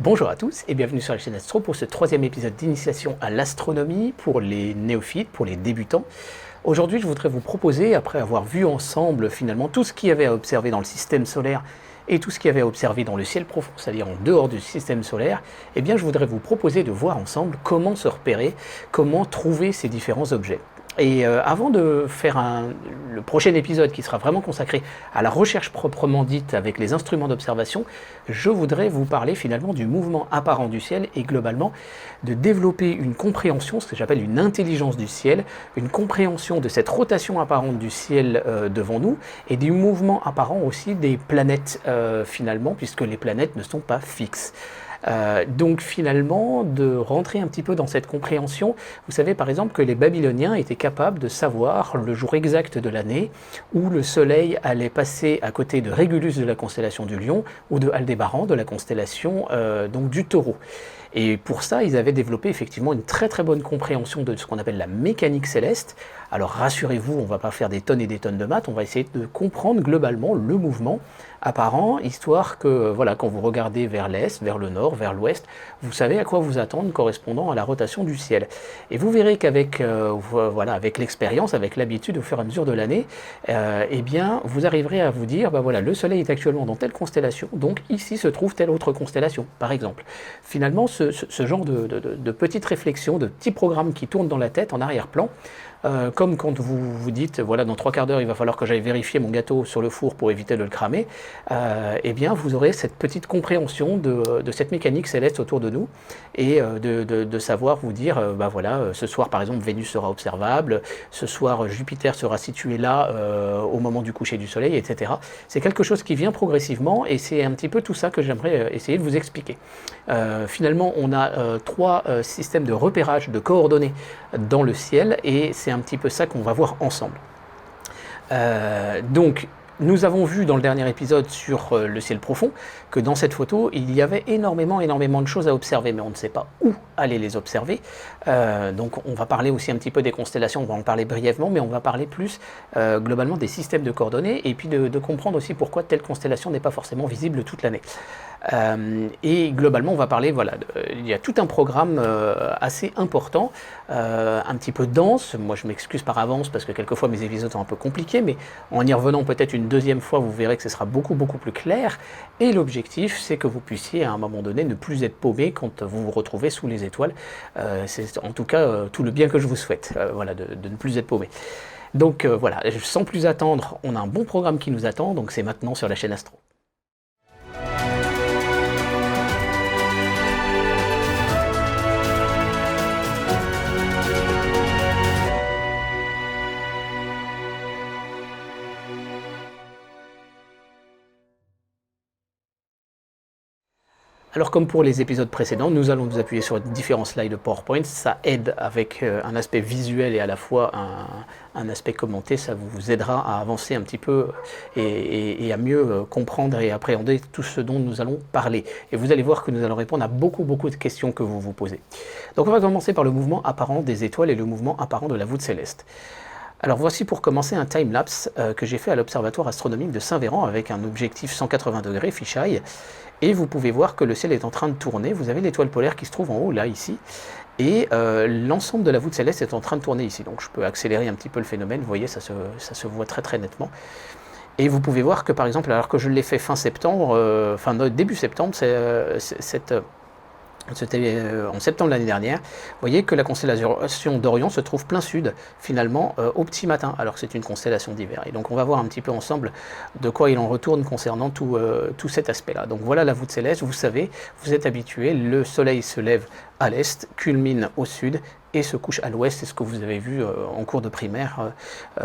Bonjour à tous et bienvenue sur la chaîne Astro pour ce troisième épisode d'initiation à l'astronomie pour les néophytes, pour les débutants. Aujourd'hui, je voudrais vous proposer, après avoir vu ensemble finalement tout ce qu'il y avait à observer dans le système solaire et tout ce qu'il y avait à observer dans le ciel profond, c'est-à-dire en dehors du système solaire, eh bien je voudrais vous proposer de voir ensemble comment se repérer, comment trouver ces différents objets. Et avant de faire le prochain épisode qui sera vraiment consacré à la recherche proprement dite avec les instruments d'observation, je voudrais vous parler finalement du mouvement apparent du ciel et globalement de développer une compréhension, ce que j'appelle une intelligence du ciel, une compréhension de cette rotation apparente du ciel devant nous et du mouvement apparent aussi des planètes finalement, puisque les planètes ne sont pas fixes. Donc finalement, de rentrer un petit peu dans cette compréhension, vous savez par exemple que les Babyloniens étaient capables de savoir le jour exact de l'année où le soleil allait passer à côté de Régulus de la constellation du Lion ou de Aldébaran de la constellation donc du Taureau. Et pour ça, ils avaient développé effectivement une très très bonne compréhension de ce qu'on appelle la mécanique céleste. Alors rassurez-vous, on ne va pas faire des tonnes et des tonnes de maths, on va essayer de comprendre globalement le mouvement apparent, histoire que voilà, quand vous regardez vers l'est, vers le nord, vers l'ouest, vous savez à quoi vous attendre correspondant à la rotation du ciel. Et vous verrez qu'avec voilà, avec l'expérience, avec l'habitude au fur et à mesure de l'année, eh bien, vous arriverez à vous dire, bah voilà, le soleil est actuellement dans telle constellation, donc ici se trouve telle autre constellation, par exemple. Finalement, ce genre de petites réflexions, de petits programmes qui tournent dans la tête en arrière-plan, comme quand vous vous dites, voilà, dans 3 quarts d'heure, il va falloir que j'aille vérifier mon gâteau sur le four pour éviter de le cramer, eh bien, vous aurez cette petite compréhension de cette mécanique céleste autour de nous et de savoir vous dire, bah voilà, ce soir, par exemple, Vénus sera observable, ce soir, Jupiter sera situé là au moment du coucher du soleil, etc. C'est quelque chose qui vient progressivement et c'est un petit peu tout ça que j'aimerais essayer de vous expliquer. Finalement, on a 3 systèmes de repérage de coordonnées dans le ciel et c'est un petit peu ça qu'on va voir ensemble. Donc, nous avons vu dans le dernier épisode sur le ciel profond que dans cette photo, il y avait énormément de choses à observer, mais on ne sait pas où aller les observer. Donc on va parler aussi un petit peu des constellations, on va en parler brièvement, mais on va parler plus globalement des systèmes de coordonnées et puis de comprendre aussi pourquoi telle constellation n'est pas forcément visible toute l'année. Et globalement, on va parler, voilà, il y a tout un programme assez important, un petit peu dense. Moi, je m'excuse par avance parce que quelquefois mes épisodes sont un peu compliqués, mais en y revenant peut-être une deuxième fois, vous verrez que ce sera beaucoup plus clair. Et l'objectif, c'est que vous puissiez à un moment donné ne plus être paumé quand vous vous retrouvez sous les étoiles. C'est en tout cas tout le bien que je vous souhaite, voilà, de ne plus être paumé. Donc voilà, sans plus attendre, on a un bon programme qui nous attend, donc c'est maintenant sur la chaîne Astro. Alors comme pour les épisodes précédents, nous allons nous appuyer sur différents slides de PowerPoint. Ça aide avec un aspect visuel et à la fois un aspect commenté. Ça vous aidera à avancer un petit peu et à mieux comprendre et appréhender tout ce dont nous allons parler. Et vous allez voir que nous allons répondre à beaucoup de questions que vous vous posez. Donc on va commencer par le mouvement apparent des étoiles et le mouvement apparent de la voûte céleste. Alors voici pour commencer un time-lapse que j'ai fait à l'Observatoire astronomique de Saint-Véran avec un objectif 180 degrés fisheye. Et vous pouvez voir que le ciel est en train de tourner. Vous avez l'étoile polaire qui se trouve en haut, là, ici. Et l'ensemble de la voûte céleste est en train de tourner ici. Donc je peux accélérer un petit peu le phénomène. Vous voyez, ça se voit très nettement. Et vous pouvez voir que, par exemple, alors que je l'ai fait fin septembre, début septembre, c'était en septembre l'année dernière, vous voyez que la constellation d'Orion se trouve plein sud, finalement, au petit matin, alors que c'est une constellation d'hiver. Et donc on va voir un petit peu ensemble de quoi il en retourne concernant tout cet aspect-là. Donc voilà la voûte céleste, vous savez, vous êtes habitués, le soleil se lève à l'est, culmine au sud, et se couche à l'ouest, c'est ce que vous avez vu en cours de primaire,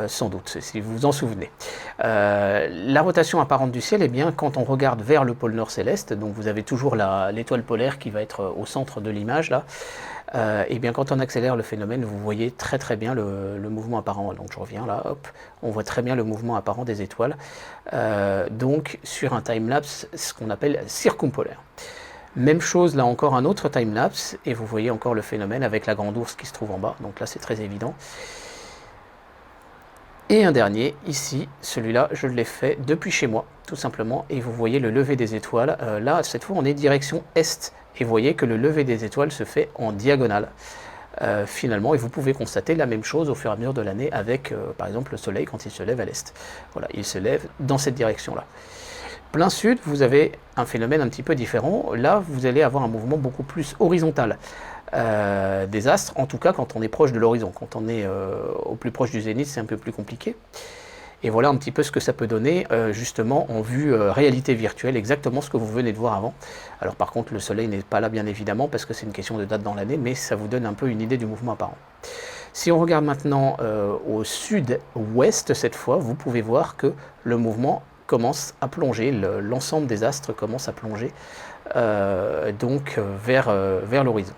sans doute, si vous vous en souvenez. La rotation apparente du ciel, eh bien, quand on regarde vers le pôle nord céleste, donc vous avez toujours l'étoile polaire qui va être au centre de l'image, là, et bien quand on accélère le phénomène, vous voyez très bien le mouvement apparent. Donc je reviens là, hop, on voit très bien le mouvement apparent des étoiles, donc sur un time-lapse, ce qu'on appelle circumpolaire. Même chose, là encore un autre time-lapse, et vous voyez encore le phénomène avec la grande ours qui se trouve en bas, donc là c'est très évident. Et un dernier, ici, celui-là, je l'ai fait depuis chez moi, tout simplement, et vous voyez le lever des étoiles. Là, cette fois, on est direction Est, et vous voyez que le lever des étoiles se fait en diagonale, finalement, et vous pouvez constater la même chose au fur et à mesure de l'année avec, par exemple, le soleil quand il se lève à l'Est. Voilà, il se lève dans cette direction-là. Plein sud, vous avez un phénomène un petit peu différent. Là, vous allez avoir un mouvement beaucoup plus horizontal des astres, en tout cas quand on est proche de l'horizon. Quand on est au plus proche du zénith, c'est un peu plus compliqué. Et voilà un petit peu ce que ça peut donner, justement, en vue réalité virtuelle, exactement ce que vous venez de voir avant. Alors par contre, le soleil n'est pas là, bien évidemment, parce que c'est une question de date dans l'année, mais ça vous donne un peu une idée du mouvement apparent. Si on regarde maintenant au sud-ouest, cette fois, vous pouvez voir que le mouvement commence à plonger, l'ensemble des astres commence à plonger vers l'horizon.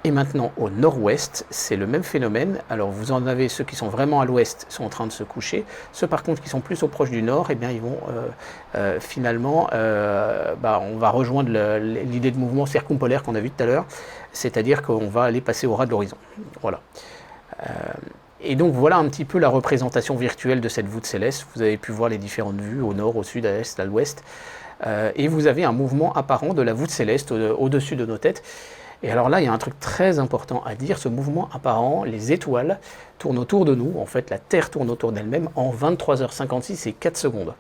Et maintenant au nord-ouest, c'est le même phénomène. Alors vous en avez ceux qui sont vraiment à l'ouest, sont en train de se coucher. Ceux par contre qui sont plus au proche du nord, eh bien ils vont finalement, on va rejoindre l'idée de mouvement circumpolaire qu'on a vu tout à l'heure, c'est-à-dire qu'on va aller passer au ras de l'horizon. Voilà. Et donc voilà un petit peu la représentation virtuelle de cette voûte céleste. Vous avez pu voir les différentes vues au nord, au sud, à l'est, à l'ouest. Et vous avez un mouvement apparent de la voûte céleste au-dessus de nos têtes. Et alors là, il y a un truc très important à dire, ce mouvement apparent, les étoiles tournent autour de nous, en fait la Terre tourne autour d'elle-même en 23h56 et 4 secondes.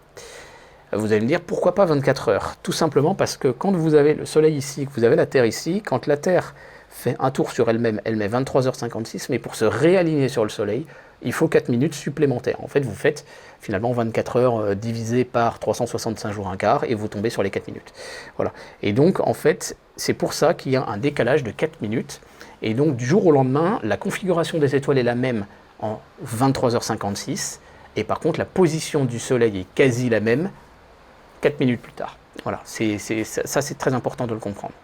Vous allez me dire, pourquoi pas 24 heures? Tout simplement parce que quand vous avez le Soleil ici, que vous avez la Terre ici, quand la Terre fait un tour sur elle-même, elle met 23h56, mais pour se réaligner sur le Soleil, il faut 4 minutes supplémentaires. En fait, vous faites finalement 24 heures divisé par 365 jours un quart, et vous tombez sur les 4 minutes. Voilà. Et donc, en fait, c'est pour ça qu'il y a un décalage de 4 minutes. Et donc, du jour au lendemain, la configuration des étoiles est la même en 23h56, et par contre, la position du Soleil est quasi la même 4 minutes plus tard. Voilà, ça c'est très important de le comprendre.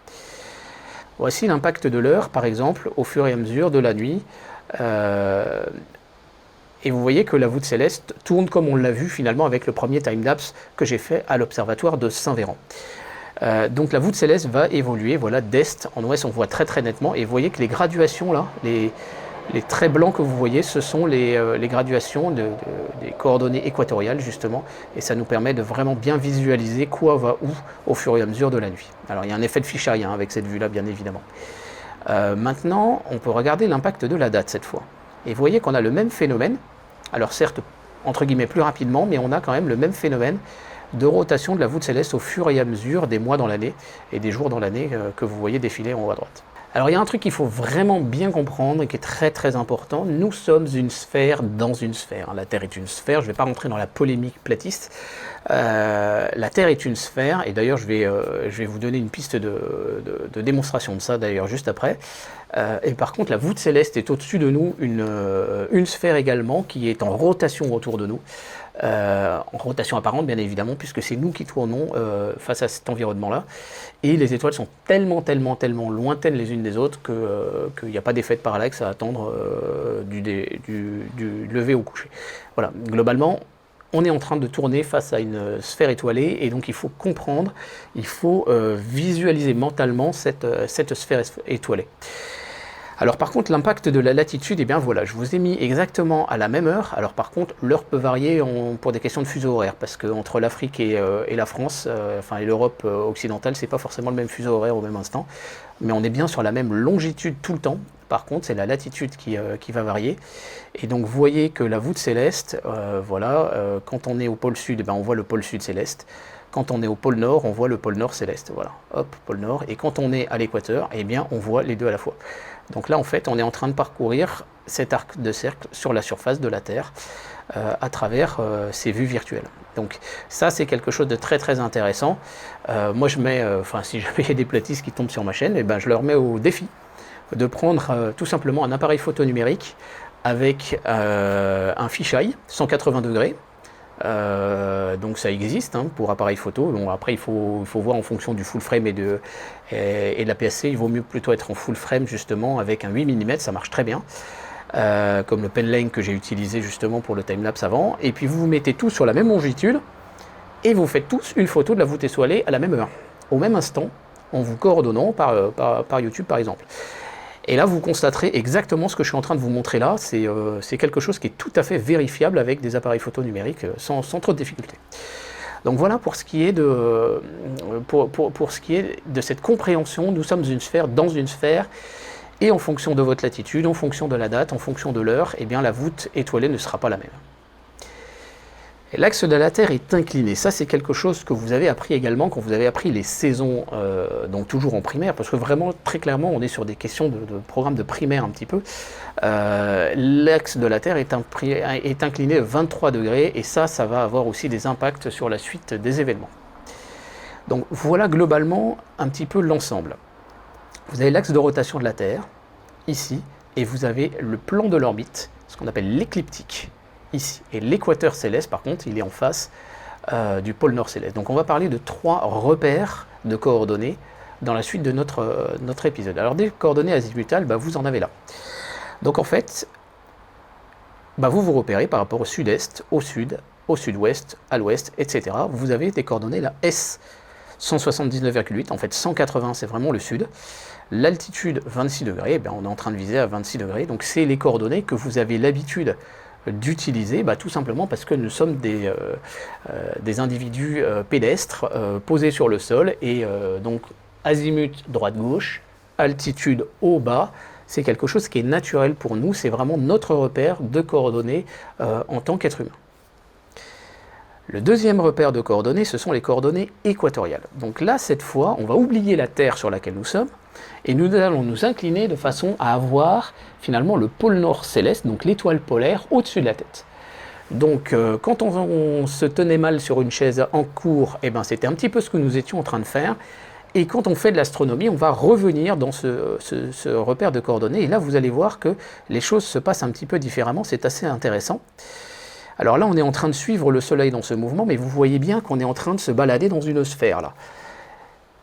Voici l'impact de l'heure, par exemple, au fur et à mesure de la nuit. Et vous voyez que la voûte céleste tourne comme on l'a vu finalement avec le premier timelapse que j'ai fait à l'observatoire de Saint-Véran. Donc la voûte céleste va évoluer, voilà, d'est en ouest, on voit très très nettement, et vous voyez que les graduations là, les traits blancs que vous voyez, ce sont les graduations des coordonnées équatoriales justement, et ça nous permet de vraiment bien visualiser quoi va où au fur et à mesure de la nuit. Alors il y a un effet de fisheye avec cette vue là bien évidemment. Maintenant on peut regarder l'impact de la date cette fois, et vous voyez qu'on a le même phénomène, alors certes entre guillemets plus rapidement, mais on a quand même le même phénomène de rotation de la voûte céleste au fur et à mesure des mois dans l'année et des jours dans l'année que vous voyez défiler en haut à droite. Alors il y a un truc qu'il faut vraiment bien comprendre et qui est très très important, nous sommes une sphère dans une sphère. La Terre est une sphère, je ne vais pas rentrer dans la polémique platiste. La Terre est une sphère, et d'ailleurs je vais vous donner une piste de démonstration de ça d'ailleurs juste après. Et par contre la voûte céleste est au-dessus de nous, une sphère également qui est en rotation autour de nous. En rotation apparente bien évidemment, puisque c'est nous qui tournons face à cet environnement-là. Et les étoiles sont tellement lointaines les unes des autres qu'il n'y a pas d'effet de parallaxe à attendre du lever au coucher. Voilà, globalement, on est en train de tourner face à une sphère étoilée, et donc il faut comprendre, il faut visualiser mentalement cette sphère étoilée. Alors par contre l'impact de la latitude, eh bien voilà, je vous ai mis exactement à la même heure. Alors par contre l'heure peut varier pour des questions de fuseau horaire, parce qu'entre l'Afrique et la France, et l'Europe occidentale, c'est pas forcément le même fuseau horaire au même instant, mais on est bien sur la même longitude tout le temps. Par contre c'est la latitude qui va varier, et donc vous voyez que la voûte céleste, quand on est au pôle sud, on voit le pôle sud céleste. Quand on est au pôle nord, on voit le pôle nord céleste, voilà, hop, pôle nord, et quand on est à l'équateur, eh bien on voit les deux à la fois. Donc là en fait on est en train de parcourir cet arc de cercle sur la surface de la Terre à travers ces vues virtuelles. Donc ça c'est quelque chose de très très intéressant. Moi je mets, si jamais il y a des platistes qui tombent sur ma chaîne, je leur mets au défi de prendre tout simplement un appareil photo numérique avec un fisheye 180 degrés. Donc ça existe pour appareil photo. Bon, après il faut voir en fonction du full frame et de la PSC. Il vaut mieux plutôt être en full frame justement avec un 8 mm, ça marche très bien, comme le Penlane que j'ai utilisé justement pour le timelapse avant. Et puis vous vous mettez tous sur la même longitude et vous faites tous une photo de la voûte étoilée à la même heure, au même instant, en vous coordonnant par YouTube par exemple. Et là, vous constaterez exactement ce que je suis en train de vous montrer là. C'est quelque chose qui est tout à fait vérifiable avec des appareils photo numériques sans trop de difficulté. Donc voilà pour ce qui est pour ce qui est de cette compréhension. Nous sommes une sphère dans une sphère, et en fonction de votre latitude, en fonction de la date, en fonction de l'heure, eh bien la voûte étoilée ne sera pas la même. L'axe de la Terre est incliné. Ça, c'est quelque chose que vous avez appris également quand vous avez appris les saisons, donc toujours en primaire, parce que vraiment, très clairement, on est sur des questions de programme de primaire un petit peu. L'axe de la Terre est incliné de 23 degrés, et ça va avoir aussi des impacts sur la suite des événements. Donc voilà globalement un petit peu l'ensemble. Vous avez l'axe de rotation de la Terre, ici, et vous avez le plan de l'orbite, ce qu'on appelle l'écliptique, ici. Et l'équateur céleste, par contre, il est en face du pôle nord céleste. Donc on va parler de 3 repères de coordonnées dans la suite de notre épisode. Alors des coordonnées azimutales, vous en avez là. Donc en fait, vous repérez par rapport au sud-est, au sud, au sud-ouest, à l'ouest, etc. Vous avez des coordonnées là, S 179,8, en fait 180 c'est vraiment le sud. L'altitude 26 degrés, on est en train de viser à 26 degrés, donc c'est les coordonnées que vous avez l'habitude d'utiliser, tout simplement parce que nous sommes des individus pédestres posés sur le sol, et donc azimut droite-gauche, altitude haut-bas, c'est quelque chose qui est naturel pour nous, c'est vraiment notre repère de coordonnées en tant qu'être humain. Le deuxième repère de coordonnées, ce sont les coordonnées équatoriales. Donc là, cette fois, on va oublier la Terre sur laquelle nous sommes, et nous allons nous incliner de façon à avoir finalement le pôle nord céleste, donc l'étoile polaire, au-dessus de la tête. Donc quand on se tenait mal sur une chaise en cours, c'était un petit peu ce que nous étions en train de faire. Et quand on fait de l'astronomie, on va revenir dans ce repère de coordonnées, et là vous allez voir que les choses se passent un petit peu différemment, c'est assez intéressant. Alors là, on est en train de suivre le Soleil dans ce mouvement, mais vous voyez bien qu'on est en train de se balader dans une sphère, là.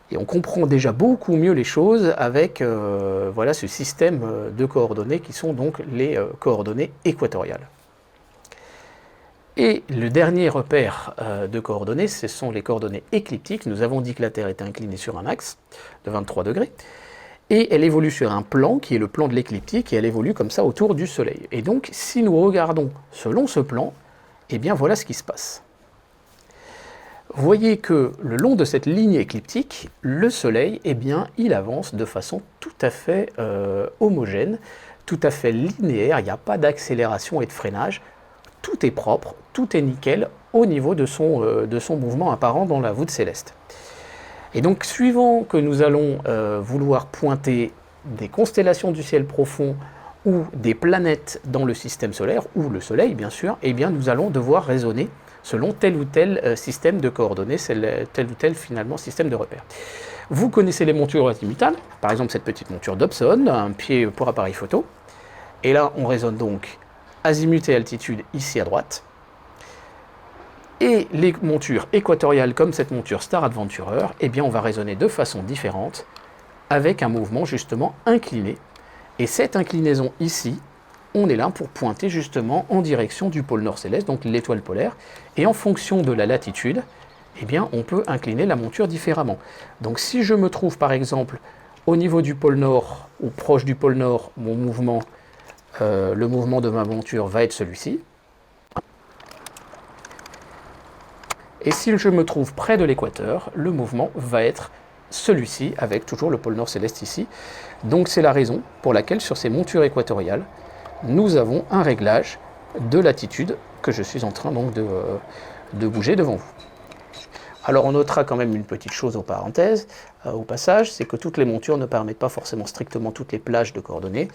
Et on comprend déjà beaucoup mieux les choses avec voilà, ce système de coordonnées qui sont donc les coordonnées équatoriales. Et le dernier repère de coordonnées, ce sont les coordonnées écliptiques. Nous avons dit que la Terre était inclinée sur un axe de 23 degrés. Et elle évolue sur un plan, qui est le plan de l'écliptique, et elle évolue comme ça autour du Soleil. Et donc, si nous regardons selon ce plan, voilà ce qui se passe. Vous voyez que le long de cette ligne écliptique, le Soleil, il avance de façon tout à fait homogène, tout à fait linéaire, il n'y a pas d'accélération et de freinage, tout est propre, tout est nickel au niveau de son mouvement apparent dans la voûte céleste. Et donc, suivant que nous allons vouloir pointer des constellations du ciel profond ou des planètes dans le système solaire, ou le Soleil bien sûr, nous allons devoir raisonner selon tel ou tel système de coordonnées, tel ou tel finalement système de repères. Vous connaissez les montures azimutales, par exemple cette petite monture Dobson, un pied pour appareil photo, et là on raisonne donc azimut et altitude ici à droite, et les montures équatoriales comme cette monture Star Adventurer, on va raisonner de façon différente, avec un mouvement justement incliné. Et cette inclinaison ici, on est là pour pointer justement en direction du pôle nord céleste, donc l'étoile polaire, et en fonction de la latitude, on peut incliner la monture différemment. Donc si je me trouve par exemple au niveau du pôle nord, ou proche du pôle nord, mon mouvement, le mouvement de ma monture va être celui-ci. Et si je me trouve près de l'équateur, le mouvement va être celui-ci, avec toujours le pôle nord céleste ici. Donc c'est la raison pour laquelle sur ces montures équatoriales, nous avons un réglage de latitude que je suis en train donc de bouger devant vous. Alors on notera quand même une petite chose au passage, c'est que toutes les montures ne permettent pas forcément strictement toutes les plages de coordonnées.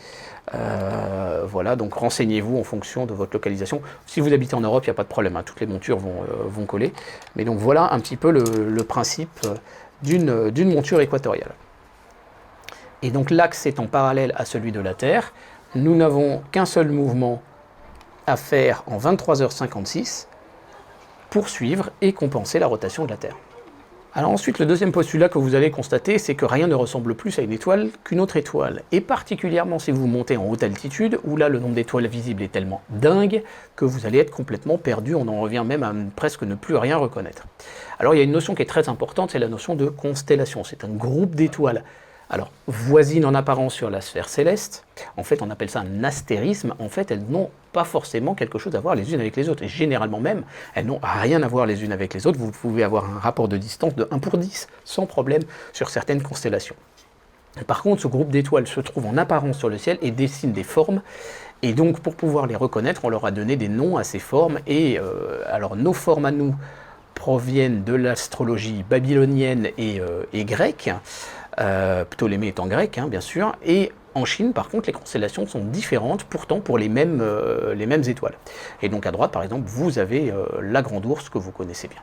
Voilà, donc renseignez-vous en fonction de votre localisation. Si vous habitez en Europe, il n'y a pas de problème, hein, toutes les montures vont coller. Mais donc voilà un petit peu le principe d'une monture équatoriale. Et donc l'axe étant parallèle à celui de la Terre, nous n'avons qu'un seul mouvement à faire en 23h56 pour suivre et compenser la rotation de la Terre. Alors ensuite, le deuxième postulat que vous allez constater, c'est que rien ne ressemble plus à une étoile qu'une autre étoile. Et particulièrement si vous montez en haute altitude, où là le nombre d'étoiles visibles est tellement dingue que vous allez être complètement perdu, on en revient même à presque ne plus rien reconnaître. Alors il y a une notion qui est très importante, c'est la notion de constellation. C'est un groupe d'étoiles Alors, voisines en apparence sur la sphère céleste, en fait on appelle ça un astérisme, en fait elles n'ont pas forcément quelque chose à voir les unes avec les autres, et généralement même, elles n'ont rien à voir les unes avec les autres, vous pouvez avoir un rapport de distance de 1/10, sans problème, sur certaines constellations. Par contre, ce groupe d'étoiles se trouve en apparence sur le ciel et dessine des formes, et donc pour pouvoir les reconnaître, on leur a donné des noms à ces formes, et alors nos formes à nous proviennent de l'astrologie babylonienne et grecque, Ptolémée étant grec, hein, bien sûr, et en Chine, par contre, les constellations sont différentes, pourtant pour les mêmes étoiles. Et donc à droite, par exemple, vous avez la Grande Ourse que vous connaissez bien.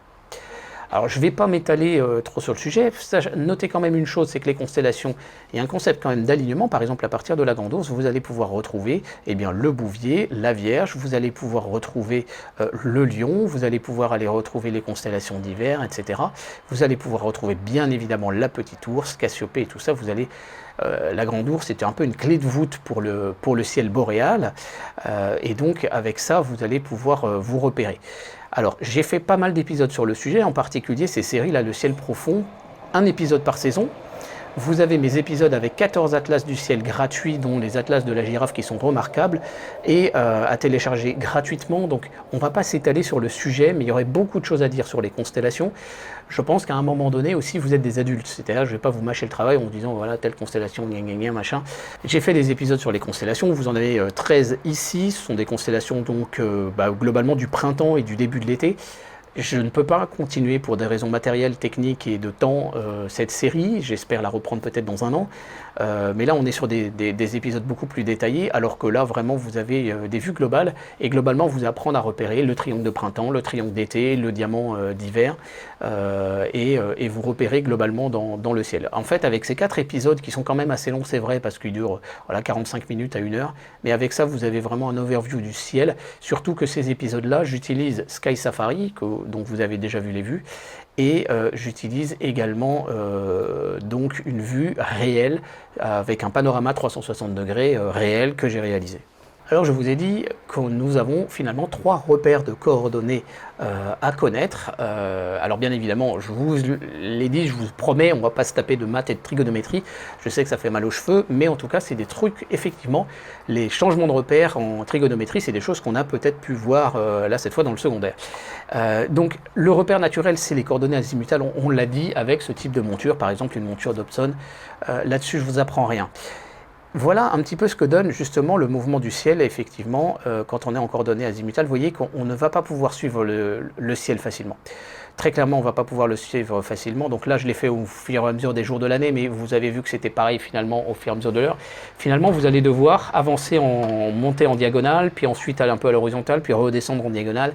Alors je ne vais pas m'étaler trop sur le sujet, notez quand même une chose, c'est que les constellations, il y a un concept quand même d'alignement, par exemple à partir de la Grande Ourse, vous allez pouvoir retrouver le Bouvier, la Vierge, vous allez pouvoir retrouver le Lion, vous allez pouvoir aller retrouver les constellations d'hiver, etc. Vous allez pouvoir retrouver bien évidemment la Petite Ourse, Cassiopée et tout ça, vous allez... la Grande Ourse était un peu une clé de voûte pour le ciel boréal, et donc avec ça vous allez pouvoir vous repérer. Alors j'ai fait pas mal d'épisodes sur le sujet, en particulier ces séries là, le ciel profond, un épisode par saison. Vous avez mes épisodes avec 14 atlas du ciel gratuits, dont les atlas de la girafe qui sont remarquables, et à télécharger gratuitement. Donc on ne va pas s'étaler sur le sujet, mais il y aurait beaucoup de choses à dire sur les constellations. Je pense qu'à un moment donné aussi, vous êtes des adultes. C'est-à-dire, je ne vais pas vous mâcher le travail en vous disant, voilà, telle constellation, gna gna gna, machin. J'ai fait des épisodes sur les constellations, vous en avez 13 ici. Ce sont des constellations donc globalement du printemps et du début de l'été. Je ne peux pas continuer pour des raisons matérielles, techniques et de temps cette série, j'espère la reprendre peut-être dans un an, mais là on est sur des épisodes beaucoup plus détaillés, alors que là vraiment vous avez des vues globales, et globalement vous apprendre à repérer le triangle de printemps, le triangle d'été, le diamant d'hiver, et vous repérer globalement dans le ciel. En fait avec ces 4 épisodes qui sont quand même assez longs, c'est vrai, parce qu'ils durent 45 minutes à 1 heure, mais avec ça vous avez vraiment un overview du ciel, surtout que ces épisodes-là, j'utilise Sky Safari, dont vous avez déjà vu les vues, et j'utilise également donc une vue réelle avec un panorama 360 degrés réel que j'ai réalisé. Alors je vous ai dit que nous avons finalement 3 repères de coordonnées à connaître. Alors bien évidemment, je vous l'ai dit, je vous promets, on ne va pas se taper de maths et de trigonométrie. Je sais que ça fait mal aux cheveux, mais en tout cas c'est des trucs, effectivement, les changements de repères en trigonométrie, c'est des choses qu'on a peut-être pu voir là cette fois dans le secondaire. Donc le repère naturel, c'est les coordonnées azimutales, on l'a dit, avec ce type de monture, par exemple une monture Dobson. Là-dessus je vous apprends rien. Voilà un petit peu ce que donne justement le mouvement du ciel, effectivement, quand on est en coordonnées azimutales. Vous voyez qu'on ne va pas pouvoir suivre le ciel facilement. Très clairement, on ne va pas pouvoir le suivre facilement. Donc là, je l'ai fait au fur et à mesure des jours de l'année, mais vous avez vu que c'était pareil finalement au fur et à mesure de l'heure. Finalement, vous allez devoir avancer monter en diagonale, puis ensuite aller un peu à l'horizontale, puis redescendre en diagonale.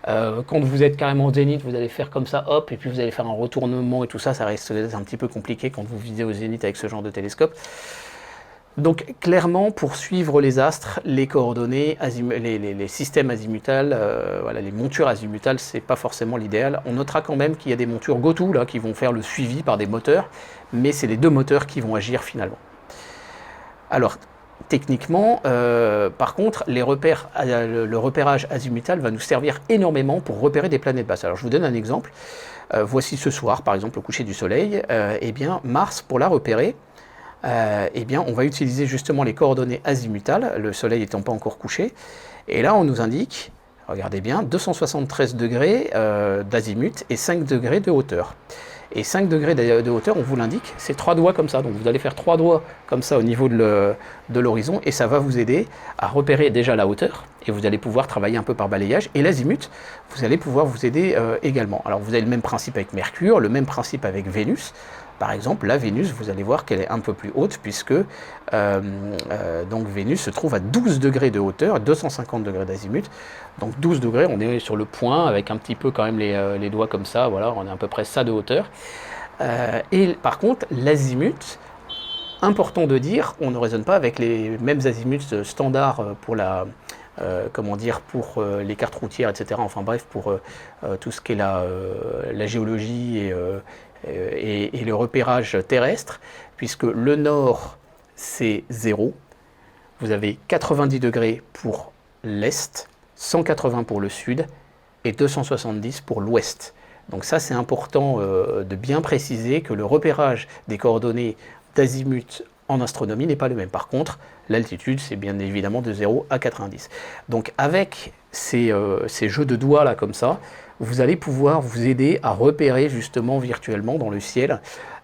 Quand vous êtes carrément au zénith, vous allez faire comme ça, hop, et puis vous allez faire un retournement et tout ça. Ça reste un petit peu compliqué quand vous visez au zénith avec ce genre de télescope. Donc clairement, pour suivre les astres, les coordonnées, les systèmes azimutales, voilà, les montures azimutales, c'est pas forcément l'idéal. On notera quand même qu'il y a des montures GoTo là, qui vont faire le suivi par des moteurs, mais c'est les 2 moteurs qui vont agir finalement. Alors, techniquement, par contre, le repérage azimutal va nous servir énormément pour repérer des planètes basses. Alors je vous donne un exemple. Voici ce soir, par exemple, au coucher du soleil, eh bien, Mars, pour la repérer, eh bien, on va utiliser justement les coordonnées azimutales, le soleil n'étant pas encore couché, et là on nous indique, regardez bien, 273 degrés d'azimut et 5 degrés de hauteur. Et 5 degrés de hauteur, on vous l'indique, c'est 3 doigts comme ça, donc vous allez faire 3 doigts comme ça au niveau de l'horizon, et ça va vous aider à repérer déjà la hauteur, et vous allez pouvoir travailler un peu par balayage, et l'azimut, vous allez pouvoir vous aider également. Alors vous avez le même principe avec Mercure, le même principe avec Vénus. Par exemple, la Vénus, vous allez voir qu'elle est un peu plus haute, puisque donc Vénus se trouve à 12 degrés de hauteur, 250 degrés d'azimut. Donc 12 degrés, on est sur le point, avec un petit peu quand même les doigts comme ça, voilà, on est à peu près ça de hauteur. Et par contre, l'azimut, important de dire, on ne raisonne pas avec les mêmes azimuts standards pour pour les cartes routières, etc. Enfin bref, pour tout ce qui est la géologie et le repérage terrestre, puisque le nord c'est 0, vous avez 90 degrés pour l'est, 180 pour le sud et 270 pour l'ouest. Donc ça c'est important de bien préciser que le repérage des coordonnées d'azimut en astronomie n'est pas le même. Par contre, l'altitude, c'est bien évidemment de 0 à 90. Donc avec ces jeux de doigts là comme ça, vous allez pouvoir vous aider à repérer justement virtuellement dans le ciel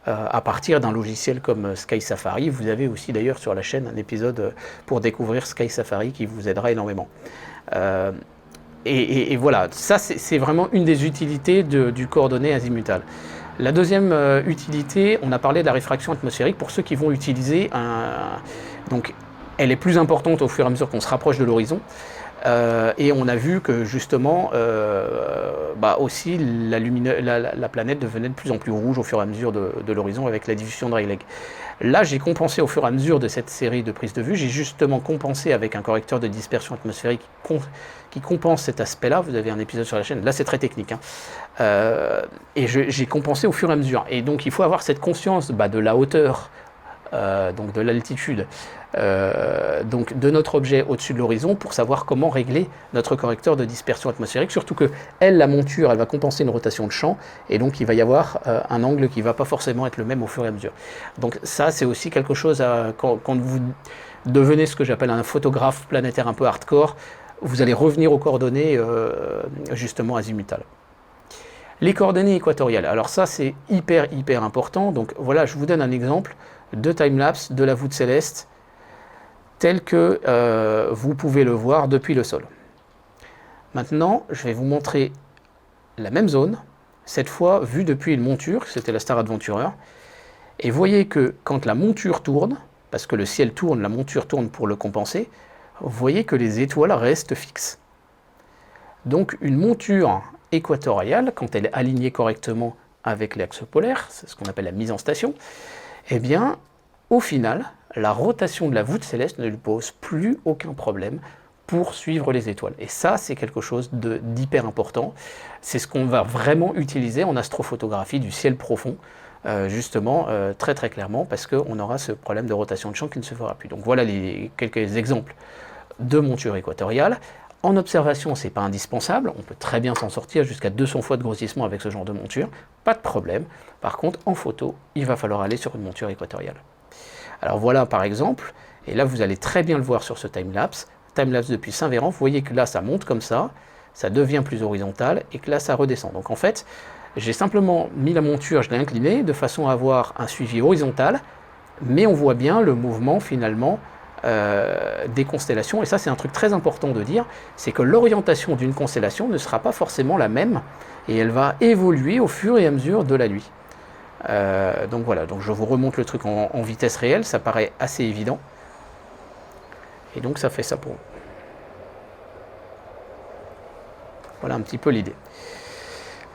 à partir d'un logiciel comme Sky Safari. Vous avez aussi d'ailleurs sur la chaîne un épisode pour découvrir Sky Safari qui vous aidera énormément. Et voilà, ça c'est vraiment une des utilités du coordonné azimutal. La deuxième utilité, on a parlé de la réfraction atmosphérique pour ceux qui vont utiliser donc elle est plus importante au fur et à mesure qu'on se rapproche de l'horizon. Et on a vu que justement aussi la planète devenait de plus en plus rouge au fur et à mesure de l'horizon avec la diffusion de Rayleigh. Là, j'ai compensé au fur et à mesure de cette série de prises de vue, j'ai justement compensé avec un correcteur de dispersion atmosphérique qui compense cet aspect-là. Vous avez un épisode sur la chaîne, là c'est très technique, et j'ai compensé au fur et à mesure. Et donc il faut avoir cette conscience de la hauteur, donc de l'altitude, donc de notre objet au-dessus de l'horizon pour savoir comment régler notre correcteur de dispersion atmosphérique, surtout que la monture, elle va compenser une rotation de champ, et donc il va y avoir un angle qui ne va pas forcément être le même au fur et à mesure. Donc ça, c'est aussi quelque chose quand vous devenez ce que j'appelle un photographe planétaire un peu hardcore, vous allez revenir aux coordonnées justement azimutales. Les coordonnées équatoriales, alors ça c'est hyper important. Donc voilà, je vous donne un exemple de timelapse de la voûte céleste tel que vous pouvez le voir depuis le sol. Maintenant, je vais vous montrer la même zone, cette fois vue depuis une monture, c'était la Star Adventurer. Et voyez que quand la monture tourne, parce que le ciel tourne, la monture tourne pour le compenser, vous voyez que les étoiles restent fixes. Donc une monture équatoriale, quand elle est alignée correctement avec l'axe polaire, c'est ce qu'on appelle la mise en station, eh bien, au final, la rotation de la voûte céleste ne lui pose plus aucun problème pour suivre les étoiles. Et ça, c'est quelque chose d'hyper important. C'est ce qu'on va vraiment utiliser en astrophotographie du ciel profond, justement, très clairement, parce qu'on aura ce problème de rotation de champ qui ne se fera plus. Donc voilà quelques exemples de monture équatoriale. En observation, ce n'est pas indispensable, on peut très bien s'en sortir jusqu'à 200 fois de grossissement avec ce genre de monture, pas de problème. Par contre, en photo, il va falloir aller sur une monture équatoriale. Alors voilà par exemple, et là vous allez très bien le voir sur ce timelapse depuis Saint-Véran, vous voyez que là ça monte comme ça devient plus horizontal, et que là ça redescend. Donc en fait, j'ai simplement mis la monture, je l'ai inclinée, de façon à avoir un suivi horizontal, mais on voit bien le mouvement finalement des constellations, et ça c'est un truc très important de dire, c'est que l'orientation d'une constellation ne sera pas forcément la même, et elle va évoluer au fur et à mesure de la nuit. Donc voilà, donc je vous remonte le truc en vitesse réelle, ça paraît assez évident, et donc ça fait ça pour vous. Voilà un petit peu l'idée.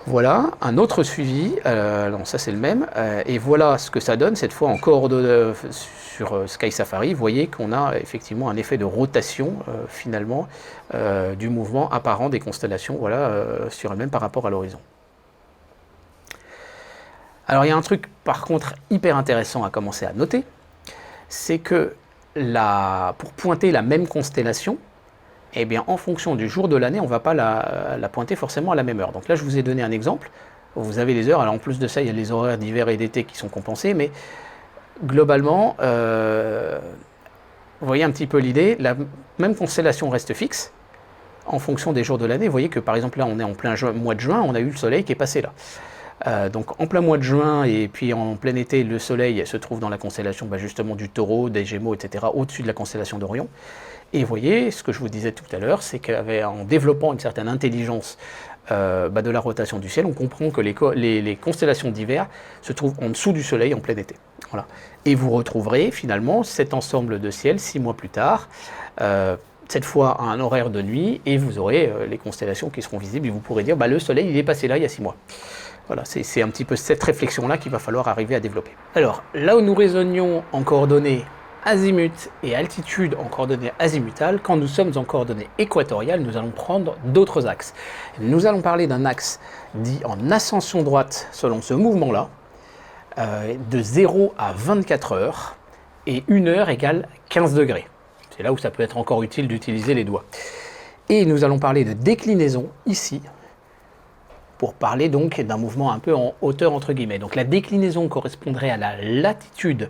Voilà, un autre suivi, non, ça c'est le même, et voilà ce que ça donne, cette fois en coordonnées sur Sky Safari. Vous voyez qu'on a effectivement un effet de rotation, finalement, du mouvement apparent des constellations, voilà, sur elles-mêmes par rapport à l'horizon. Alors il y a un truc par contre hyper intéressant à commencer à noter, c'est que pour pointer la même constellation, eh bien, en fonction du jour de l'année, on ne va pas la pointer forcément à la même heure. Donc là, je vous ai donné un exemple. Vous avez les heures. Alors en plus de ça, il y a les horaires d'hiver et d'été qui sont compensés. Mais globalement, vous voyez un petit peu l'idée. La même constellation reste fixe en fonction des jours de l'année. Vous voyez que par exemple, là, on est en plein mois de juin. On a eu le soleil qui est passé là. Donc en plein mois de juin et puis en plein été, le soleil se trouve dans la constellation justement du Taureau, des Gémeaux, etc., au-dessus de la constellation d'Orion. Et vous voyez, ce que je vous disais tout à l'heure, c'est qu'en développant une certaine intelligence de la rotation du ciel, on comprend que les constellations d'hiver se trouvent en dessous du soleil en plein été. Voilà. Et vous retrouverez finalement cet ensemble de ciel 6 mois plus tard, cette fois à un horaire de nuit, et vous aurez les constellations qui seront visibles, et vous pourrez dire le soleil il est passé là il y a 6 mois. Voilà, c'est un petit peu cette réflexion-là qu'il va falloir arriver à développer. Alors, là où nous raisonnions en coordonnées azimut et altitude en coordonnées azimutales, quand nous sommes en coordonnées équatoriales, nous allons prendre d'autres axes. Nous allons parler d'un axe dit en ascension droite selon ce mouvement-là, de 0 à 24 heures, et 1 heure égale 15 degrés. C'est là où ça peut être encore utile d'utiliser les doigts. Et nous allons parler de déclinaison ici, pour parler donc d'un mouvement un peu en hauteur entre guillemets. Donc la déclinaison correspondrait à la latitude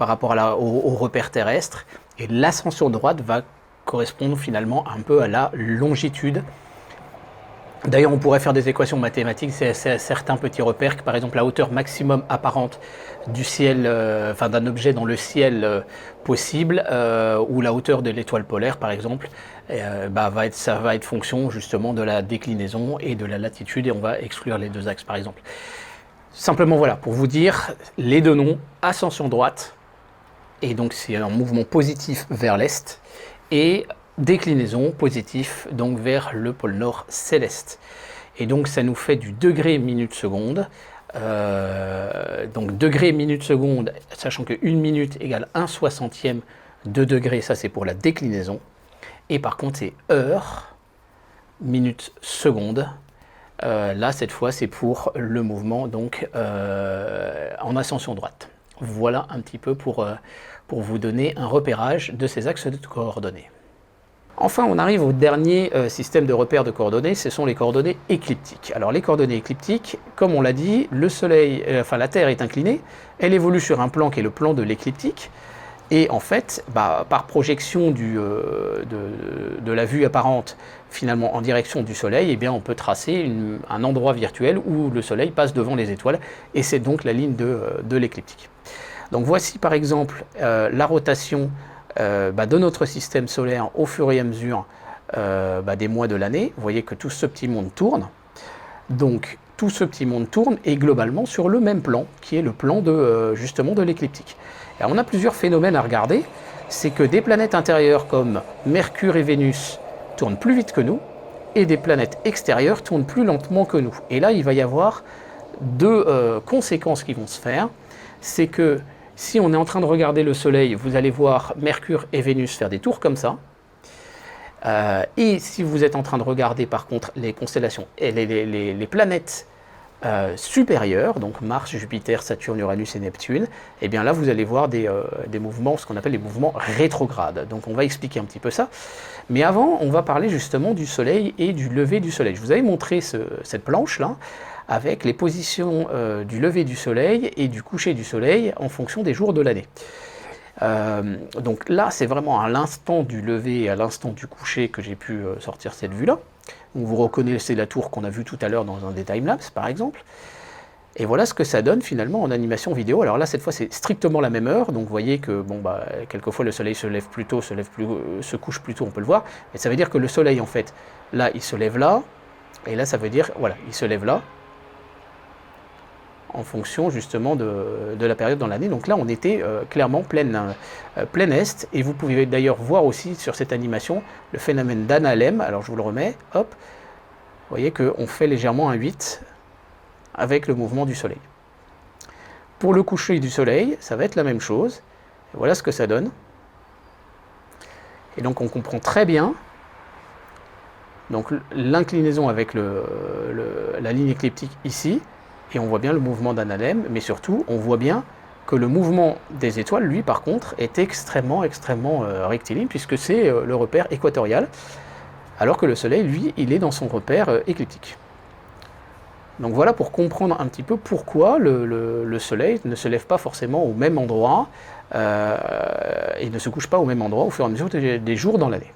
par rapport au repère terrestre, et l'ascension droite va correspondre finalement un peu à la longitude. D'ailleurs, on pourrait faire des équations mathématiques, c'est certains petits repères, par exemple la hauteur maximum apparente du ciel, enfin d'un objet dans le ciel possible, ou la hauteur de l'étoile polaire par exemple, ça va être fonction justement de la déclinaison et de la latitude, et on va exclure les deux axes par exemple. Simplement voilà, pour vous dire, les deux noms, ascension droite, et donc c'est un mouvement positif vers l'est, et déclinaison positif donc vers le pôle nord céleste. Et donc ça nous fait du degré minute seconde. Donc degré minute seconde, sachant que 1 minute égale 1/60 de degré, ça c'est pour la déclinaison. Et par contre c'est heure, minute seconde. Là cette fois c'est pour le mouvement donc en ascension droite. Voilà un petit peu pour vous donner un repérage de ces axes de coordonnées. Enfin, on arrive au dernier système de repère de coordonnées, ce sont les coordonnées écliptiques. Alors les coordonnées écliptiques, comme on l'a dit, le Soleil, la Terre est inclinée, elle évolue sur un plan qui est le plan de l'écliptique, et en fait, par projection de la vue apparente finalement en direction du Soleil, eh bien, on peut tracer un endroit virtuel où le Soleil passe devant les étoiles, et c'est donc la ligne de l'écliptique. Donc voici par exemple la rotation de notre système solaire au fur et à mesure des mois de l'année. Vous voyez que tout ce petit monde tourne. Donc tout ce petit monde tourne et globalement sur le même plan, qui est le plan justement de l'écliptique. Et on a plusieurs phénomènes à regarder. C'est que des planètes intérieures comme Mercure et Vénus tournent plus vite que nous, et des planètes extérieures tournent plus lentement que nous. Et là, il va y avoir deux conséquences qui vont se faire. C'est que si on est en train de regarder le Soleil, vous allez voir Mercure et Vénus faire des tours comme ça. Et si vous êtes en train de regarder par contre les constellations et les planètes supérieures, donc Mars, Jupiter, Saturne, Uranus et Neptune, et bien là vous allez voir des mouvements, ce qu'on appelle les mouvements rétrogrades. Donc on va expliquer un petit peu ça. Mais avant, on va parler justement du Soleil et du lever du Soleil. Je vous avais montré cette planche-là, avec les positions du lever du Soleil et du coucher du Soleil en fonction des jours de l'année. Donc là, c'est vraiment à l'instant du lever et à l'instant du coucher que j'ai pu sortir cette vue-là. Vous reconnaissez la tour qu'on a vue tout à l'heure dans un des timelapses, par exemple. Et voilà ce que ça donne finalement en animation vidéo. Alors là, cette fois, c'est strictement la même heure. Donc vous voyez que quelquefois le Soleil se lève plus tôt, se couche plus tôt, on peut le voir. Et ça veut dire que le Soleil, en fait, là, il se lève là. Et là, ça veut dire, voilà, il se lève là, en fonction justement de la période dans l'année. Donc là, on était clairement plein est, et vous pouvez d'ailleurs voir aussi sur cette animation le phénomène d'Analem. Alors je vous le remets, hop, vous voyez qu'on fait légèrement un 8 avec le mouvement du Soleil. Pour le coucher du Soleil, ça va être la même chose, et voilà ce que ça donne. Et donc on comprend très bien donc l'inclinaison avec la ligne écliptique ici, et on voit bien le mouvement d'Analem, mais surtout, on voit bien que le mouvement des étoiles, lui, par contre, est extrêmement rectiligne, puisque c'est le repère équatorial, alors que le Soleil, lui, il est dans son repère écliptique. Donc voilà pour comprendre un petit peu pourquoi le Soleil ne se lève pas forcément au même endroit, et ne se couche pas au même endroit au fur et à mesure des jours dans l'année.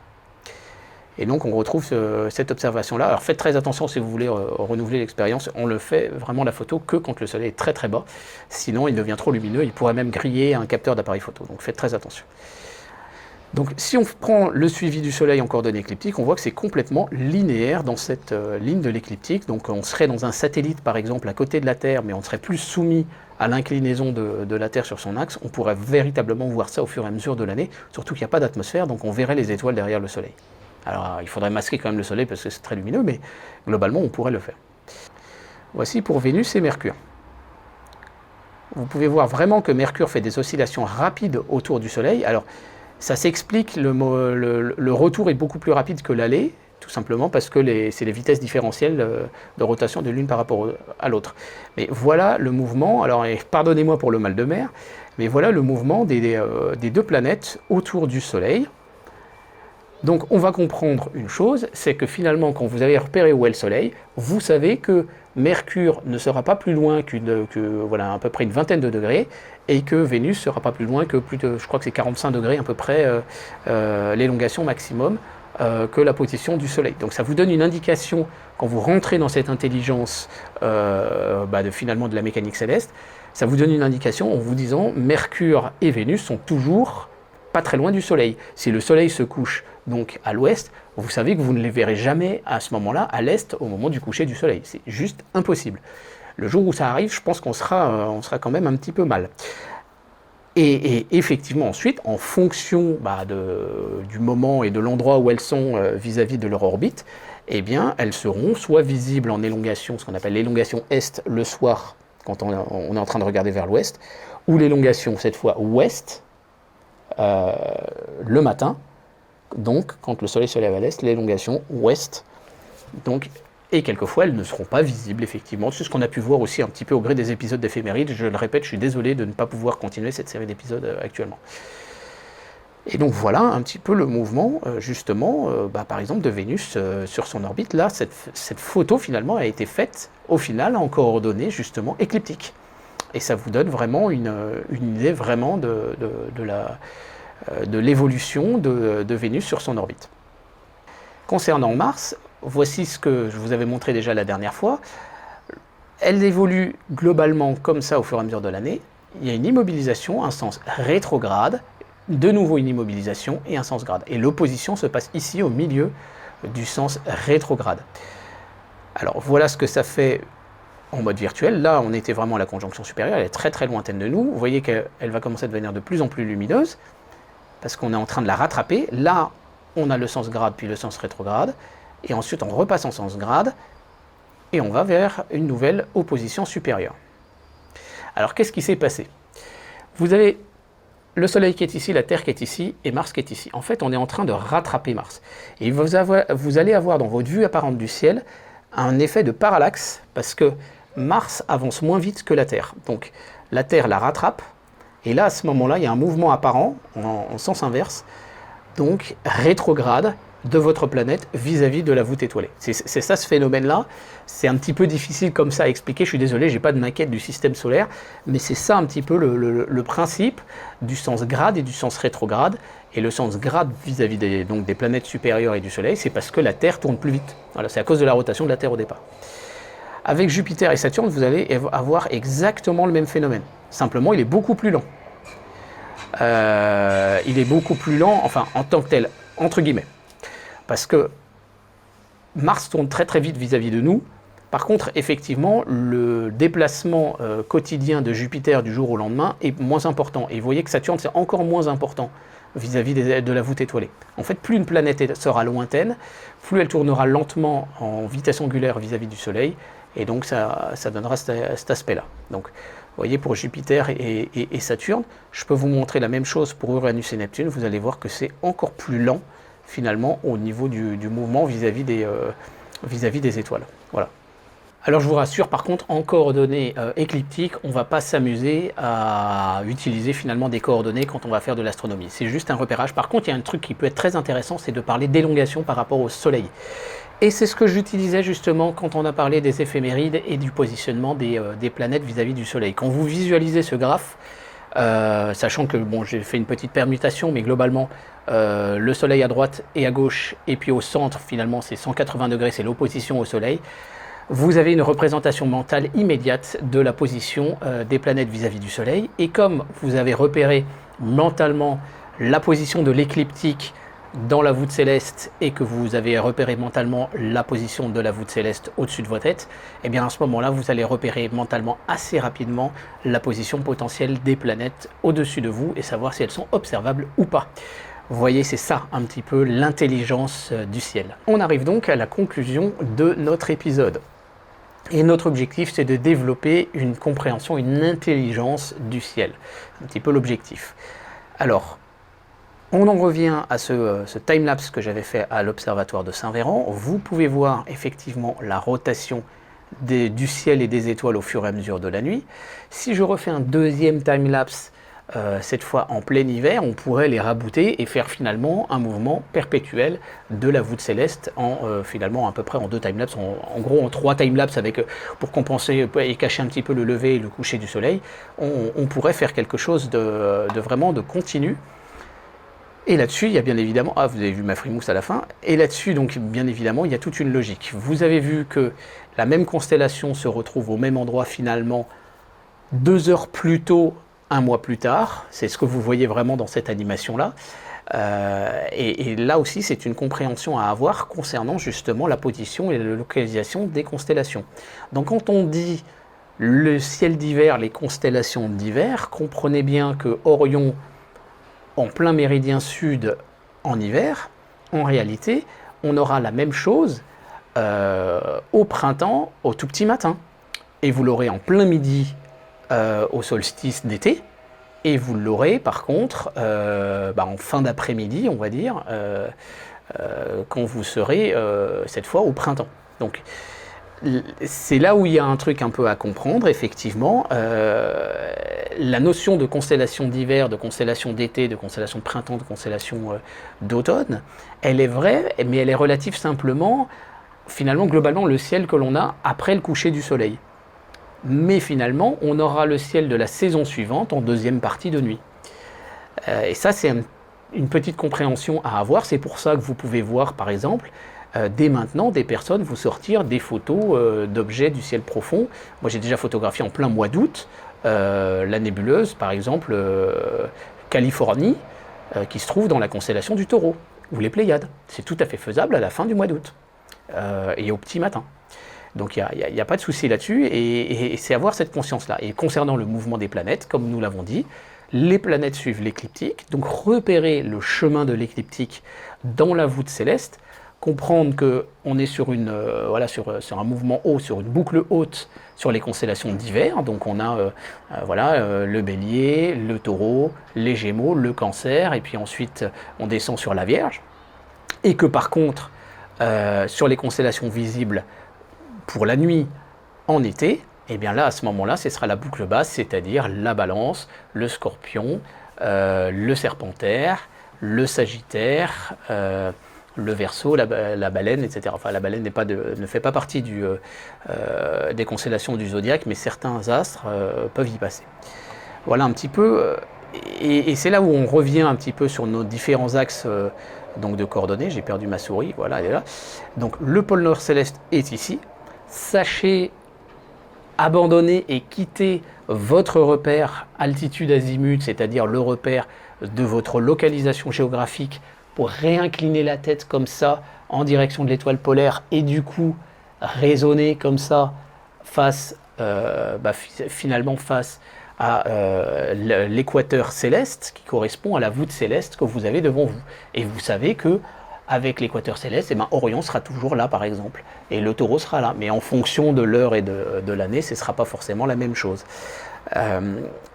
Et donc on retrouve cette observation-là. Alors faites très attention si vous voulez renouveler l'expérience, on le fait vraiment la photo que quand le Soleil est très très bas, sinon il devient trop lumineux, il pourrait même griller un capteur d'appareil photo, donc faites très attention. Donc si on prend le suivi du Soleil en coordonnées écliptiques, on voit que c'est complètement linéaire dans cette ligne de l'écliptique, donc on serait dans un satellite par exemple à côté de la Terre, mais on serait plus soumis à l'inclinaison de la Terre sur son axe, on pourrait véritablement voir ça au fur et à mesure de l'année, surtout qu'il n'y a pas d'atmosphère, donc on verrait les étoiles derrière le Soleil. Alors il faudrait masquer quand même le Soleil parce que c'est très lumineux, mais globalement on pourrait le faire. Voici pour Vénus et Mercure. Vous pouvez voir vraiment que Mercure fait des oscillations rapides autour du Soleil. Alors ça s'explique, le retour est beaucoup plus rapide que l'aller, tout simplement parce que c'est les vitesses différentielles de rotation de l'une par rapport à l'autre. Mais voilà le mouvement, alors pardonnez-moi pour le mal de mer, mais voilà le mouvement des deux planètes autour du Soleil. Donc on va comprendre une chose, c'est que finalement quand vous avez repéré où est le Soleil, vous savez que Mercure ne sera pas plus loin voilà, à peu près une vingtaine de degrés, et que Vénus sera pas plus loin que je crois que c'est 45 degrés à peu près l'élongation maximum que la position du Soleil. Donc ça vous donne une indication, quand vous rentrez dans cette intelligence finalement de la mécanique céleste, ça vous donne une indication en vous disant Mercure et Vénus sont toujours pas très loin du Soleil. Si le Soleil se couche donc à l'ouest, vous savez que vous ne les verrez jamais à ce moment-là à l'est au moment du coucher du Soleil. C'est juste impossible. Le jour où ça arrive, je pense qu'on sera quand même un petit peu mal. Et effectivement, ensuite, en fonction du moment et de l'endroit où elles sont vis-à-vis de leur orbite, eh bien, elles seront soit visibles en élongation, ce qu'on appelle l'élongation est le soir, quand on est en train de regarder vers l'ouest, ou l'élongation, cette fois, ouest, le matin, donc, quand le soleil se lève à l'est, l'élongation ouest, donc, et quelquefois, elles ne seront pas visibles, effectivement. C'est ce qu'on a pu voir aussi un petit peu au gré des épisodes d'éphémérides. Je le répète, je suis désolé de ne pas pouvoir continuer cette série d'épisodes actuellement. Et donc voilà un petit peu le mouvement, justement, par exemple, de Vénus sur son orbite. Là, cette photo, finalement, a été faite, au final, en coordonnées, justement, écliptiques. Et ça vous donne vraiment une idée vraiment de l'évolution de Vénus sur son orbite. Concernant Mars, voici ce que je vous avais montré déjà la dernière fois. Elle évolue globalement comme ça au fur et à mesure de l'année. Il y a une immobilisation, un sens rétrograde, de nouveau une immobilisation et un sens grade. Et l'opposition se passe ici au milieu du sens rétrograde. Alors voilà ce que ça fait en mode virtuel. Là, on était vraiment à la conjonction supérieure, elle est très très lointaine de nous. Vous voyez qu'elle va commencer à devenir de plus en plus lumineuse, parce qu'on est en train de la rattraper. Là, on a le sens grade puis le sens rétrograde, et ensuite on repasse en sens grade, et on va vers une nouvelle opposition supérieure. Alors qu'est-ce qui s'est passé? Vous avez le Soleil qui est ici, la Terre qui est ici, et Mars qui est ici. En fait, on est en train de rattraper Mars. Et vous allez avoir dans votre vue apparente du ciel un effet de parallaxe, parce que Mars avance moins vite que la Terre. Donc la Terre la rattrape, et là, à ce moment-là, il y a un mouvement apparent, en sens inverse, donc rétrograde de votre planète vis-à-vis de la voûte étoilée. C'est ça ce phénomène-là. C'est un petit peu difficile comme ça à expliquer, je suis désolé, j'ai pas de maquette du système solaire, mais c'est ça un petit peu le principe du sens grade et du sens rétrograde. Et le sens grade vis-à-vis des planètes supérieures et du Soleil, c'est parce que la Terre tourne plus vite. Voilà, c'est à cause de la rotation de la Terre au départ. Avec Jupiter et Saturne, vous allez avoir exactement le même phénomène. Simplement, il est beaucoup plus lent. Il est beaucoup plus lent, enfin, en tant que tel, entre guillemets. Parce que Mars tourne très très vite vis-à-vis de nous. Par contre, effectivement, le déplacement quotidien de Jupiter du jour au lendemain est moins important. Et vous voyez que Saturne, c'est encore moins important vis-à-vis de la voûte étoilée. En fait, plus une planète sera lointaine, plus elle tournera lentement en vitesse angulaire vis-à-vis du Soleil. Et donc, ça donnera cet aspect-là. Donc, vous voyez, pour Jupiter et Saturne, je peux vous montrer la même chose pour Uranus et Neptune. Vous allez voir que c'est encore plus lent, finalement, au niveau du mouvement vis-à-vis des étoiles. Voilà. Alors je vous rassure, par contre, en coordonnées écliptiques, on ne va pas s'amuser à utiliser finalement des coordonnées quand on va faire de l'astronomie. C'est juste un repérage. Par contre, il y a un truc qui peut être très intéressant, c'est de parler d'élongation par rapport au Soleil. Et c'est ce que j'utilisais justement quand on a parlé des éphémérides et du positionnement des planètes vis-à-vis du Soleil. Quand vous visualisez ce graphe, sachant que bon, j'ai fait une petite permutation, mais globalement, le Soleil à droite et à gauche, et puis au centre, finalement, c'est 180 degrés, c'est l'opposition au Soleil. Vous avez une représentation mentale immédiate de la position des planètes vis-à-vis du Soleil. Et comme vous avez repéré mentalement la position de l'écliptique dans la voûte céleste et que vous avez repéré mentalement la position de la voûte céleste au-dessus de votre tête, et bien à ce moment-là, vous allez repérer mentalement assez rapidement la position potentielle des planètes au-dessus de vous et savoir si elles sont observables ou pas. Vous voyez, c'est ça un petit peu l'intelligence du ciel. On arrive donc à la conclusion de notre épisode. Et notre objectif, c'est de développer une compréhension, une intelligence du ciel. Un petit peu l'objectif. Alors, on en revient à ce timelapse que j'avais fait à l'Observatoire de Saint-Véran. Vous pouvez voir effectivement la rotation du ciel et des étoiles au fur et à mesure de la nuit. Si je refais un deuxième timelapse cette fois en plein hiver, on pourrait les rabooter et faire finalement un mouvement perpétuel de la voûte céleste finalement à peu près en 2 timelapses, en gros en 3 timelapses pour compenser et cacher un petit peu le lever et le coucher du soleil. On pourrait faire quelque chose de vraiment de continu. Et là-dessus, il y a bien évidemment, vous avez vu ma frimousse à la fin, et là-dessus, donc bien évidemment, il y a toute une logique. Vous avez vu que la même constellation se retrouve au même endroit finalement 2 heures plus tôt, 1 mois plus tard. C'est ce que vous voyez vraiment dans cette animation-là. Et là aussi, c'est une compréhension à avoir concernant justement la position et la localisation des constellations. Donc quand on dit le ciel d'hiver, les constellations d'hiver, comprenez bien que Orion, en plein méridien sud en hiver, en réalité, on aura la même chose au printemps, au tout petit matin. Et vous l'aurez en plein midi au solstice d'été, et vous l'aurez par contre en fin d'après-midi, on va dire, quand vous serez cette fois au printemps. Donc c'est là où il y a un truc un peu à comprendre, effectivement. La notion de constellation d'hiver, de constellation d'été, de constellation de printemps, de constellation d'automne, elle est vraie, mais elle est relative simplement, finalement, globalement, le ciel que l'on a après le coucher du soleil. Mais finalement, on aura le ciel de la saison suivante en deuxième partie de nuit. Et ça, c'est une petite compréhension à avoir. C'est pour ça que vous pouvez voir, par exemple, dès maintenant, des personnes vous sortir des photos d'objets du ciel profond. Moi, j'ai déjà photographié en plein mois d'août la nébuleuse, par exemple, Californie, qui se trouve dans la constellation du Taureau, ou les Pléiades. C'est tout à fait faisable à la fin du mois d'août, et au petit matin. Donc il n'y a pas de souci là-dessus, et c'est avoir cette conscience-là. Et concernant le mouvement des planètes, comme nous l'avons dit, les planètes suivent l'écliptique, donc repérer le chemin de l'écliptique dans la voûte céleste, comprendre qu'on est sur un mouvement haut, sur une boucle haute sur les constellations d'hiver. Donc on a le Bélier, le Taureau, les Gémeaux, le Cancer, et puis ensuite on descend sur la Vierge. Et que par contre, sur les constellations visibles pour la nuit en été, et bien là à ce moment-là, ce sera la boucle basse, c'est-à-dire la Balance, le Scorpion, le Serpentaire, le Sagittaire, le Verseau, la Baleine, etc. Enfin, la Baleine ne fait pas partie des constellations du zodiaque, mais certains astres peuvent y passer. Voilà un petit peu, et c'est là où on revient un petit peu sur nos différents axes donc de coordonnées. J'ai perdu ma souris, voilà, elle est là. Donc le pôle Nord céleste est ici. Sachez abandonner et quitter votre repère altitude azimut, c'est-à-dire le repère de votre localisation géographique, pour réincliner la tête comme ça en direction de l'étoile polaire et du coup raisonner comme ça finalement face à l'équateur céleste qui correspond à la voûte céleste que vous avez devant vous. Et vous savez que avec l'équateur céleste, Orion sera toujours là par exemple, et le Taureau sera là, mais en fonction de l'heure et de l'année, ce ne sera pas forcément la même chose.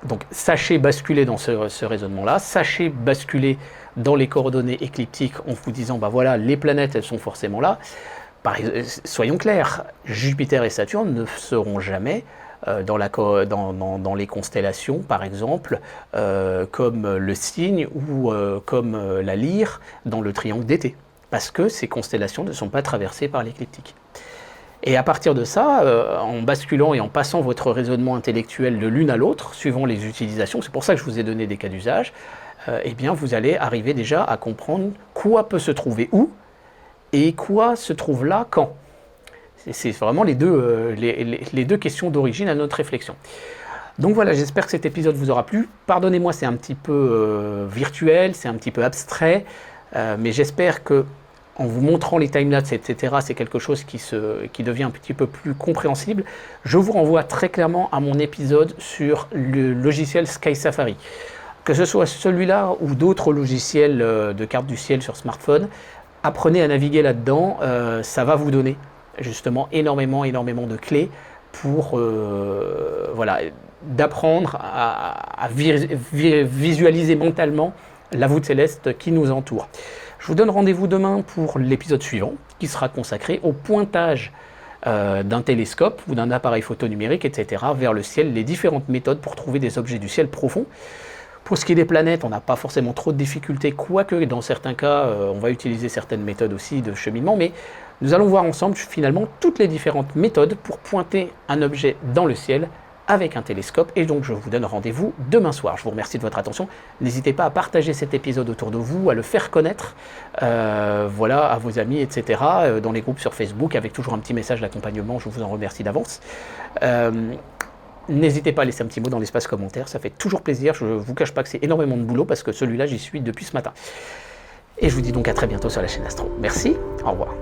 Donc sachez basculer dans ce raisonnement-là, sachez basculer dans les coordonnées écliptiques en vous disant, voilà, les planètes, elles sont forcément là. Soyons clairs, Jupiter et Saturne ne seront jamais dans les constellations, par exemple, comme le Cygne ou comme la Lyre dans le triangle d'été, parce que ces constellations ne sont pas traversées par l'écliptique. Et à partir de ça, en basculant et en passant votre raisonnement intellectuel de l'une à l'autre, suivant les utilisations, c'est pour ça que je vous ai donné des cas d'usage, vous allez arriver déjà à comprendre quoi peut se trouver où et quoi se trouve là quand. C'est vraiment les deux questions d'origine à notre réflexion. Donc voilà, j'espère que cet épisode vous aura plu. Pardonnez-moi, c'est un petit peu virtuel, c'est un petit peu abstrait, mais j'espère que en vous montrant les timelapses, etc., c'est quelque chose qui devient un petit peu plus compréhensible. Je vous renvoie très clairement à mon épisode sur le logiciel Sky Safari. Que ce soit celui-là ou d'autres logiciels de carte du ciel sur smartphone, apprenez à naviguer là-dedans, ça va vous donner justement énormément de clés pour d'apprendre à visualiser mentalement la voûte céleste qui nous entoure. Je vous donne rendez-vous demain pour l'épisode suivant qui sera consacré au pointage d'un télescope ou d'un appareil photo numérique, etc. vers le ciel, les différentes méthodes pour trouver des objets du ciel profond, Pour ce qui est des planètes, on n'a pas forcément trop de difficultés, quoique dans certains cas, on va utiliser certaines méthodes aussi de cheminement, mais nous allons voir ensemble finalement toutes les différentes méthodes pour pointer un objet dans le ciel avec un télescope, et donc je vous donne rendez-vous demain soir. Je vous remercie de votre attention. N'hésitez pas à partager cet épisode autour de vous, à le faire connaître, voilà, à vos amis, etc., dans les groupes sur Facebook, avec toujours un petit message d'accompagnement. Je vous en remercie d'avance. N'hésitez pas à laisser un petit mot dans l'espace commentaire, ça fait toujours plaisir. Je ne vous cache pas que c'est énormément de boulot, parce que celui-là, j'y suis depuis ce matin. Et je vous dis donc à très bientôt sur la chaîne Astro. Merci, au revoir.